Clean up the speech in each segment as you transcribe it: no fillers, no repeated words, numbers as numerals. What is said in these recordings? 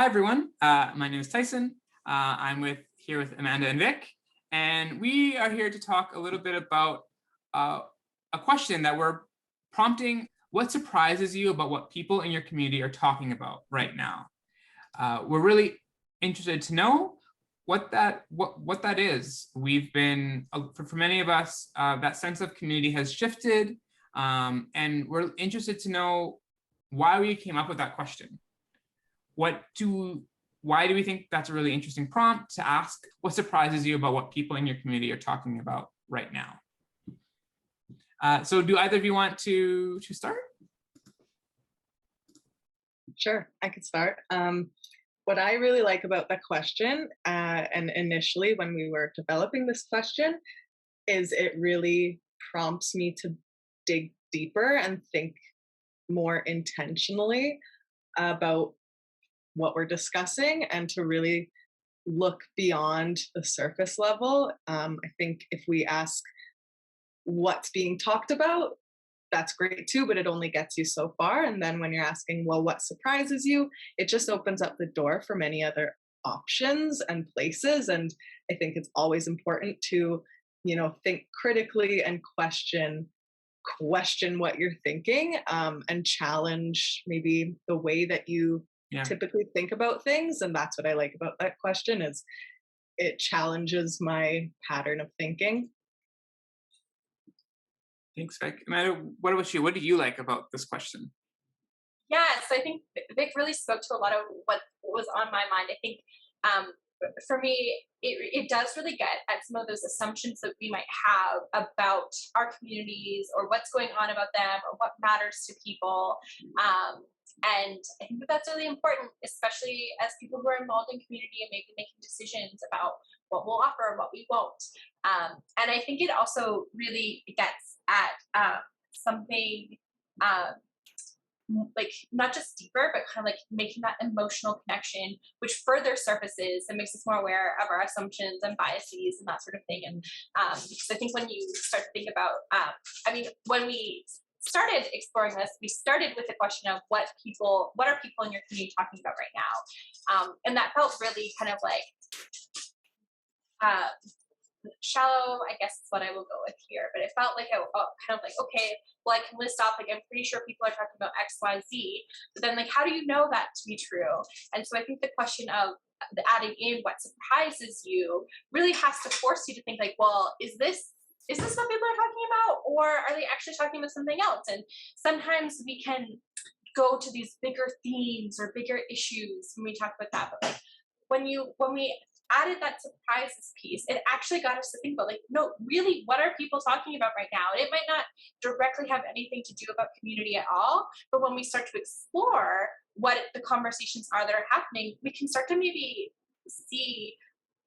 Hi everyone, my name is Tyson. I'm here with Amanda and Vic, and we are here to talk a little bit about uh, a question that we're prompting. What surprises you about what people in your community are talking about right now? We're really interested to know what that is. We've been for many of us, that sense of community has shifted, and we're interested to know why we came up with that question. Why do we think that's a really interesting prompt to ask? What surprises you about what people in your community are talking about right now? So do either of you want to start? Sure, I could start. What I really like about the question, and initially when we were developing this question, is it really prompts me to dig deeper and think more intentionally about what we're discussing and to really look beyond the surface level. I think if we ask what's being talked about, that's great too, but it only gets you so far. And then when you're asking, well, what surprises you, it just opens up the door for many other options and places. And I think it's always important to, think critically and question what you're thinking, and challenge maybe the way that you Yeah, typically think about things. And that's what I like about that question is it challenges my pattern of thinking. thanks, Vic. Amanda, what about you? What do you like about this question? Yeah, so I think Vic really spoke to a lot of what was on my mind. I think um, for me, it does really get at some of those assumptions that we might have about our communities or what's going on about them or what matters to people. And I think that that's really important, especially as people who are involved in community and maybe making decisions about what we'll offer and what we won't. And I think it also really gets at something. Um, like not just deeper, but kind of like making that emotional connection, which further surfaces and makes us more aware of our assumptions and biases and that sort of thing. And because I think when you start to think about, when we started exploring this, we started with the question of what are people in your community talking about right now, and that felt really kind of like uh, shallow, I guess is what I will go with here. But it felt like a kind of like, okay, well, I can list off, like, I'm pretty sure people are talking about X, Y, Z. But then, like, how do you know that to be true? And so I think the question of adding in what surprises you really has to force you to think, like, well, is this what people are talking about? Or are they actually talking about something else? And sometimes we can go to these bigger themes or bigger issues when we talk about that. But like when we added that surprises piece, it actually got us to think about, like, no, really, what are people talking about right now? And it might not directly have anything to do about community at all, but when we start to explore what the conversations are that are happening, we can start to maybe see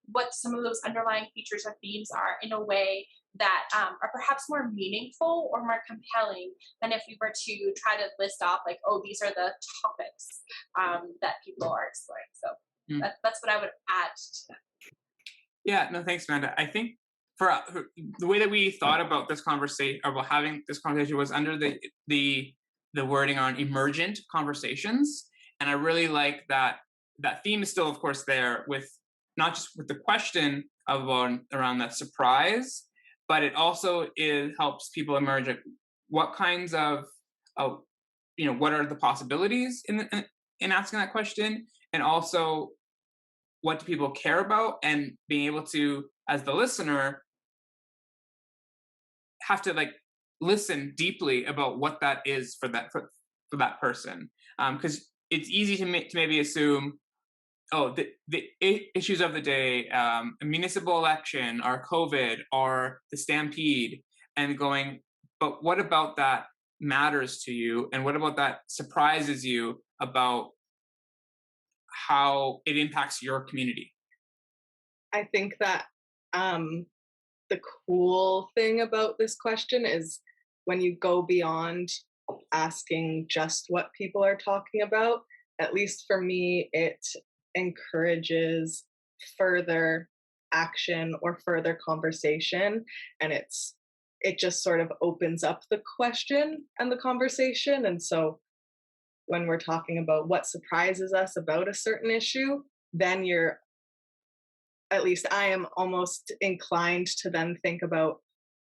what some of those underlying features or themes are in a way that are perhaps more meaningful or more compelling than if we were to try to list off, like, oh, these are the topics that people are exploring. So Mm. that's what I would add to that. Yeah, no, thanks, Amanda. I think for the way that we thought about this conversation, about having this conversation, was under the wording on emergent conversations, and I really like that theme is still, of course, there with not just with the question of around that surprise, but it also helps people emerge at what kinds of what are the possibilities in asking that question, and also what do people care about, and being able to, as the listener, have to like listen deeply about what that is for that person, because it's easy to maybe assume, oh, the issues of the day, a municipal election or COVID or the stampede, and going, but what about that matters to you, and what about that surprises you about how it impacts your community? I think that the cool thing about this question is when you go beyond asking just what people are talking about, at least for me, it encourages further action or further conversation. And it just sort of opens up the question and the conversation. And so when we're talking about what surprises us about a certain issue, then you're, at least I am almost inclined to then think about,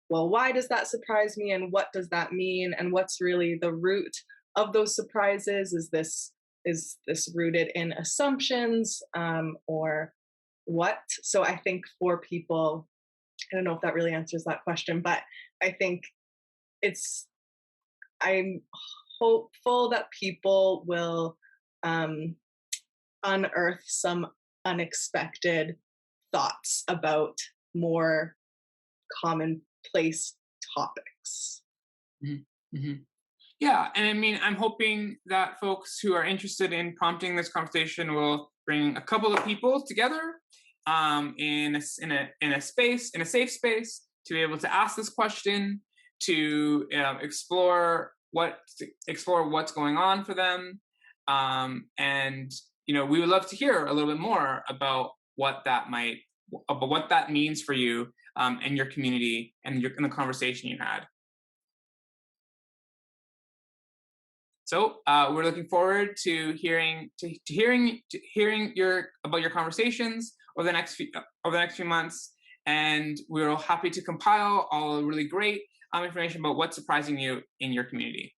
well, why does that surprise me and what does that mean and what's really the root of those surprises? Is this rooted in assumptions, or what? So I think for people, I don't know if that really answers that question, but I think it's, I'm hopeful that people will um, unearth some unexpected thoughts about more commonplace topics. Mhm, mhm. Yeah, and I mean, I'm hoping that folks who are interested in prompting this conversation will bring a couple of people together in a space, in a safe space, to be able to ask this question, to explore what's going on for them, and we would love to hear a little bit more about what that means for you and your community and in the conversation you had. So we're looking forward to hearing about your conversations over the next few months, and we're happy to compile all really great information about what's surprising you in your community.